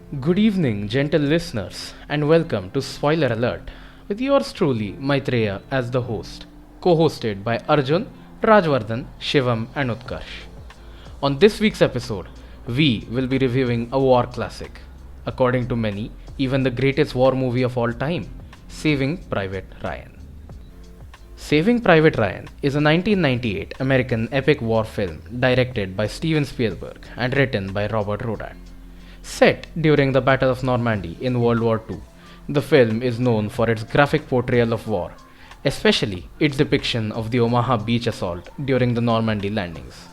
Good evening, gentle listeners, and welcome to Spoiler Alert with yours truly, Maitreya, as the host, co hosted by Arjun, Rajvardhan, Shivam, and Utkarsh. On this week's episode, we will be reviewing a war classic, according to many, even the greatest war movie of all time, Saving Private Ryan. Saving Private Ryan is a 1998 American epic war film directed by Steven Spielberg and written by Robert Rodat. Set during the Battle of Normandy in World War II, the film is known for its graphic portrayal of war, especially its depiction of the Omaha beach assault during the Normandy landings.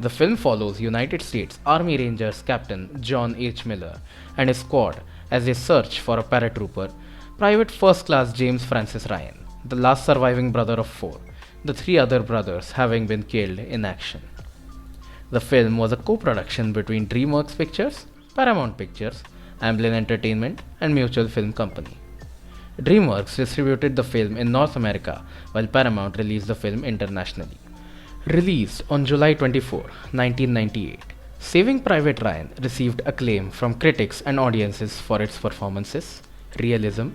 The film follows United States Army Rangers Captain John H. Miller and his squad as they search for a paratrooper, Private First Class James Francis Ryan, the last surviving brother of four, the three other brothers having been killed in action. The film was a co production between DreamWorks Pictures, Paramount Pictures, Amblin Entertainment, and Mutual Film Company. DreamWorks distributed the film in North America while Paramount released the film internationally. Released on July 24, 1998, Saving Private Ryan received acclaim from critics and audiences for its performances, realism,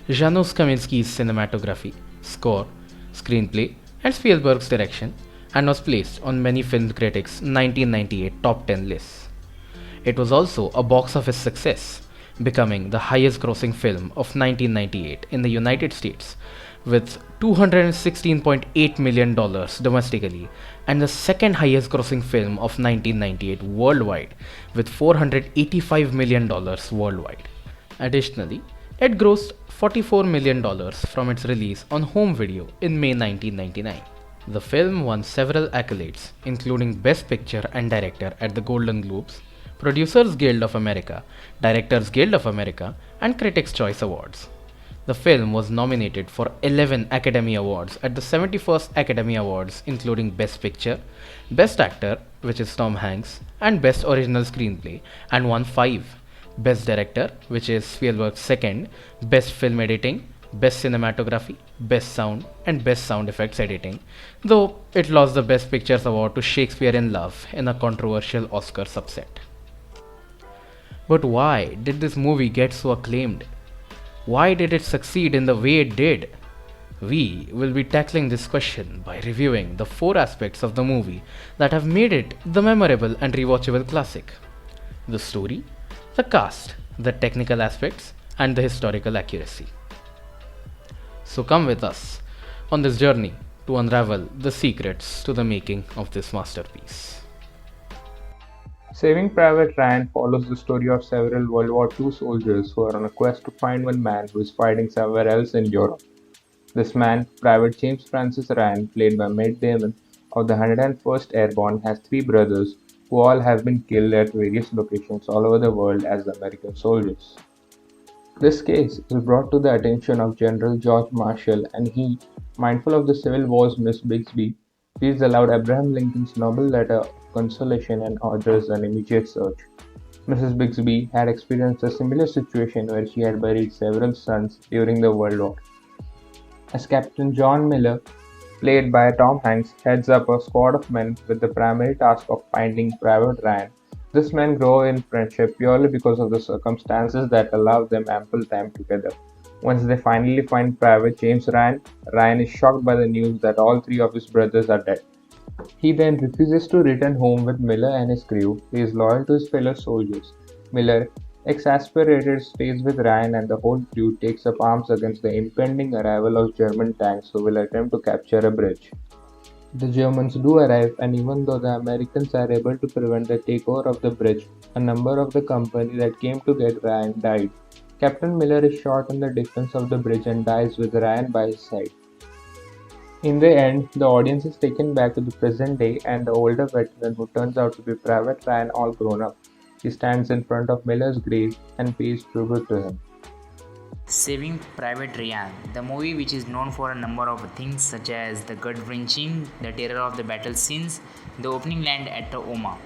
Janusz Kaminski's cinematography, score, screenplay, and Spielberg's direction, and was placed on many film critics' 1998 top 10 lists. It was also a box office success, becoming the highest grossing film of 1998 in the United States with $216.8 million domestically and the second highest grossing film of 1998 worldwide with $485 million worldwide. Additionally, it grossed $44 million from its release on home video in May 1999. The film won several accolades, including Best Picture and Director at the Golden Globes, Producers Guild of America, Directors Guild of America, and Critics' Choice Awards. The film was nominated for 11 Academy Awards at the 71st Academy Awards, including Best Picture, Best Actor, which is Tom Hanks, and Best Original Screenplay, and won 5. Best Director, which is Spielberg's second, Best Film Editing, Best Cinematography, Best Sound, and Best Sound Effects Editing, though it lost the Best Pictures award to Shakespeare in Love in a controversial Oscar subset. But why did this movie get so acclaimed? Why did it succeed in the way it did? We will be tackling this question by reviewing the 4 aspects of the movie that have made it the memorable and rewatchable classic: the story, the cast, the technical aspects, and the historical accuracy. So come with us on this journey to unravel the secrets to the making of this masterpiece. Saving Private Ryan follows the story of several World War II soldiers who are on a quest to find one man who is fighting somewhere else in Europe. This man, Private James Francis Ryan, played by Matt Damon of the 101st Airborne, has 3 brothers who all have been killed at various locations all over the world as American soldiers. This case is brought to the attention of General George Marshall, and he, mindful of the Civil War's Miss Bixby, reads aloud Abraham Lincoln's noble letter of consolation and orders an immediate search. Mrs. Bixby had experienced a similar situation where she had buried several sons during the World War. As Captain John Miller, played by Tom Hanks, heads up a squad of men with the primary task of finding Private Ryan, these men grow in friendship purely because of the circumstances that allow them ample time together. Once they finally find Private James Ryan, Ryan is shocked by the news that all 3 of his brothers are dead. He then refuses to return home with Miller and his crew. He is loyal to his fellow soldiers. Miller, exasperated, stays with Ryan, and the whole crew takes up arms against the impending arrival of German tanks who will attempt to capture a bridge. The Germans do arrive, and even though the Americans are able to prevent the takeover of the bridge, a number of the company that came to get Ryan died. Captain Miller is shot in the defense of the bridge and dies with Ryan by his side. In the end, the audience is taken back to the present day, and the older veteran, who turns out to be Private Ryan, all grown up. He stands in front of Miller's grave and pays tribute to him. Saving Private Ryan, the movie, which is known for a number of things such as the gut-wrenching, the terror of the battle scenes, the opening line at Omaha,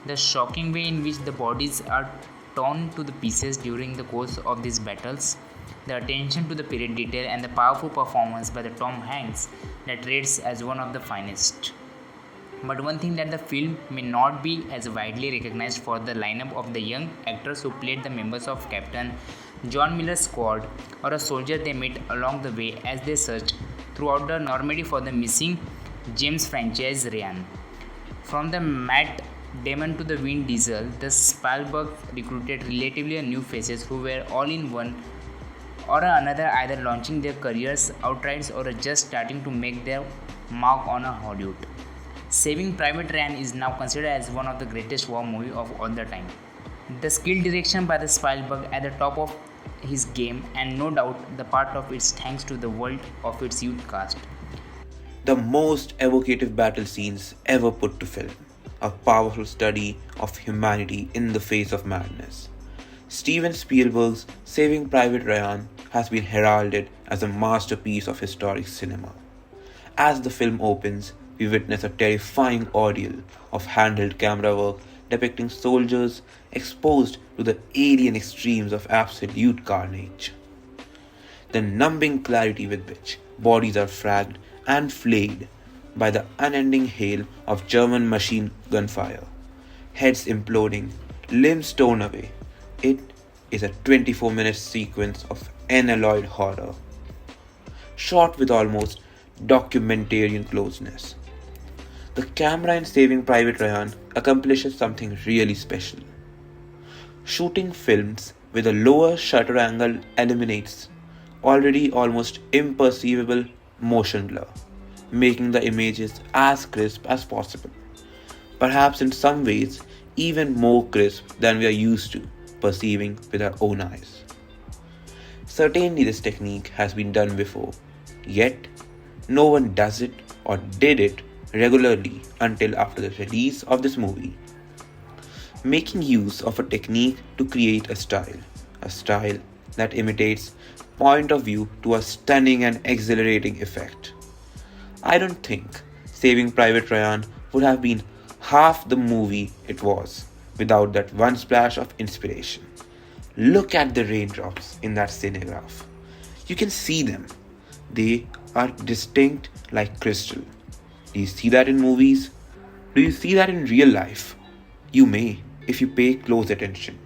the shocking way in which the bodies are torn to the pieces during the course of these battles, the attention to the period detail, and the powerful performance by the Tom Hanks that rates as one of the finest. But one thing that the film may not be as widely recognized for the lineup of the young actors who played the members of Captain John Miller's squad or a soldier they met along the way as they searched throughout the Normandy for the missing James franchise Ryan. From the Matt Damon to the Vin Diesel, the Spielberg recruited relatively new faces who were all in one or another either launching their careers outright or just starting to make their mark on a Hollywood. Saving Private Ryan is now considered as one of the greatest war movies of all the time. The skill direction by the Spielberg at the top of his game, and no doubt the part of its thanks to the world of its youth cast. The most evocative battle scenes ever put to film, a powerful study of humanity in the face of madness. Steven Spielberg's Saving Private Ryan has been heralded as a masterpiece of historic cinema. As the film opens, we witness a terrifying ordeal of handheld camera work depicting soldiers exposed to the alien extremes of absolute carnage. The numbing clarity with which bodies are fragged and flayed by the unending hail of German machine gun fire, heads imploding, limbs torn away. It is a 24-minute sequence of unalloyed horror, shot with almost documentarian closeness. The camera in Saving Private Ryan accomplishes something really special. Shooting films with a lower shutter angle eliminates already almost imperceivable motion blur, making the images as crisp as possible. Perhaps in some ways even more crisp than we are used to perceiving with our own eyes. Certainly this technique has been done before, yet no one does it or did it regularly until after the release of this movie. Making use of a technique to create a style that imitates point of view to a stunning and exhilarating effect. I don't think Saving Private Ryan would have been half the movie it was without that one splash of inspiration. Look at the raindrops in that cinegraph. You can see them. They are distinct like crystal. Do you see that in movies? Do you see that in real life? You may, if you pay close attention.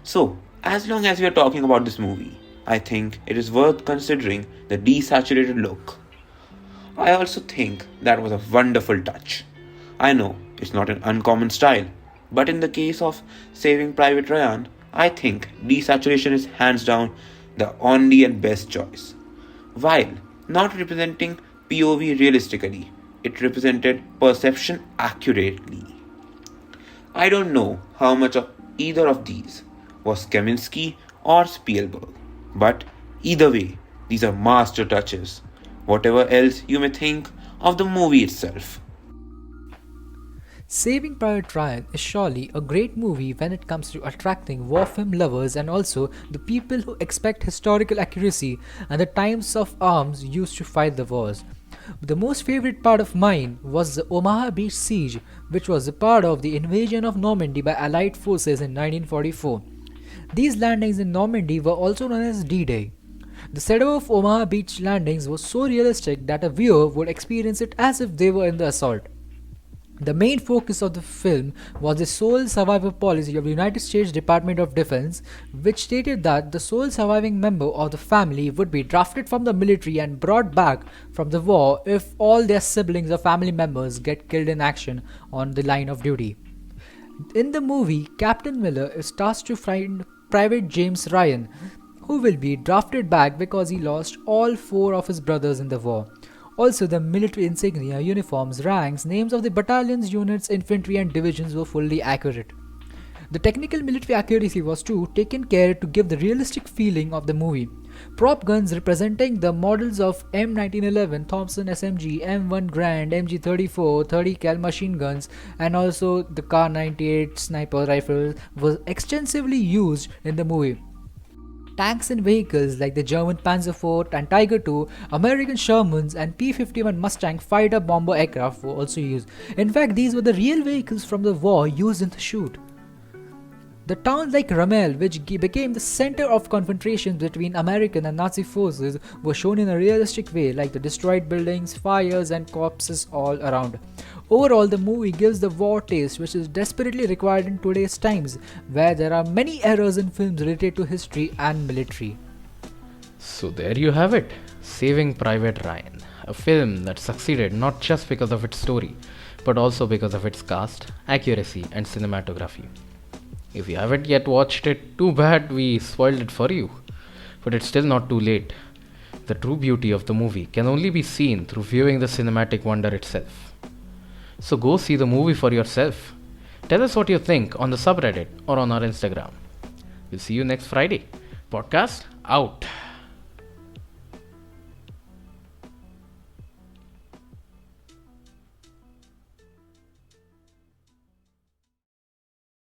So, as long as we are talking about this movie, I think it is worth considering the desaturated look. I also think that was a wonderful touch. I know it's not an uncommon style, but in the case of Saving Private Ryan, I think desaturation is hands down the only and best choice. While not representing POV realistically, it represented perception accurately. I don't know how much of either of these was Kaminsky or Spielberg, but either way, these are master touches, whatever else you may think of the movie itself. Saving Private Ryan is surely a great movie when it comes to attracting war film lovers and also the people who expect historical accuracy and the types of arms used to fight the wars. The most favorite part of mine was the Omaha Beach siege, which was a part of the invasion of Normandy by Allied forces in 1944. These landings in Normandy were also known as D-Day. The setup of Omaha Beach landings was so realistic that a viewer would experience it as if they were in the assault. The main focus of the film was the sole survivor policy of the United States Department of Defense, which stated that the sole surviving member of the family would be drafted from the military and brought back from the war if all their siblings or family members get killed in action on the line of duty. In the movie, Captain Miller is tasked to find Private James Ryan, who will be drafted back because he lost all four of his brothers in the war. Also, the military insignia, uniforms, ranks, names of the battalions, units, infantry and divisions were fully accurate. The technical military accuracy was too taken care to give the realistic feeling of the movie. Prop guns representing the models of M1911, Thompson SMG, M1 Grand, MG34, 30 cal machine guns and also the Kar 98 sniper rifle was extensively used in the movie. Tanks and vehicles like the German Panzer IV and Tiger II, American Shermans and P-51 Mustang fighter bomber aircraft were also used. In fact, these were the real vehicles from the war used in the shoot. The town like Ramel, which became the center of confrontations between American and Nazi forces, was shown in a realistic way, like the destroyed buildings, fires, and corpses all around. Overall, the movie gives the war taste which is desperately required in today's times, where there are many errors in films related to history and military. So there you have it, Saving Private Ryan, a film that succeeded not just because of its story, but also because of its cast, accuracy, and cinematography. If you haven't yet watched it, too bad we spoiled it for you. But it's still not too late. The true beauty of the movie can only be seen through viewing the cinematic wonder itself. So go see the movie for yourself. Tell us what you think on the subreddit or on our Instagram. We'll see you next Friday. Podcast out.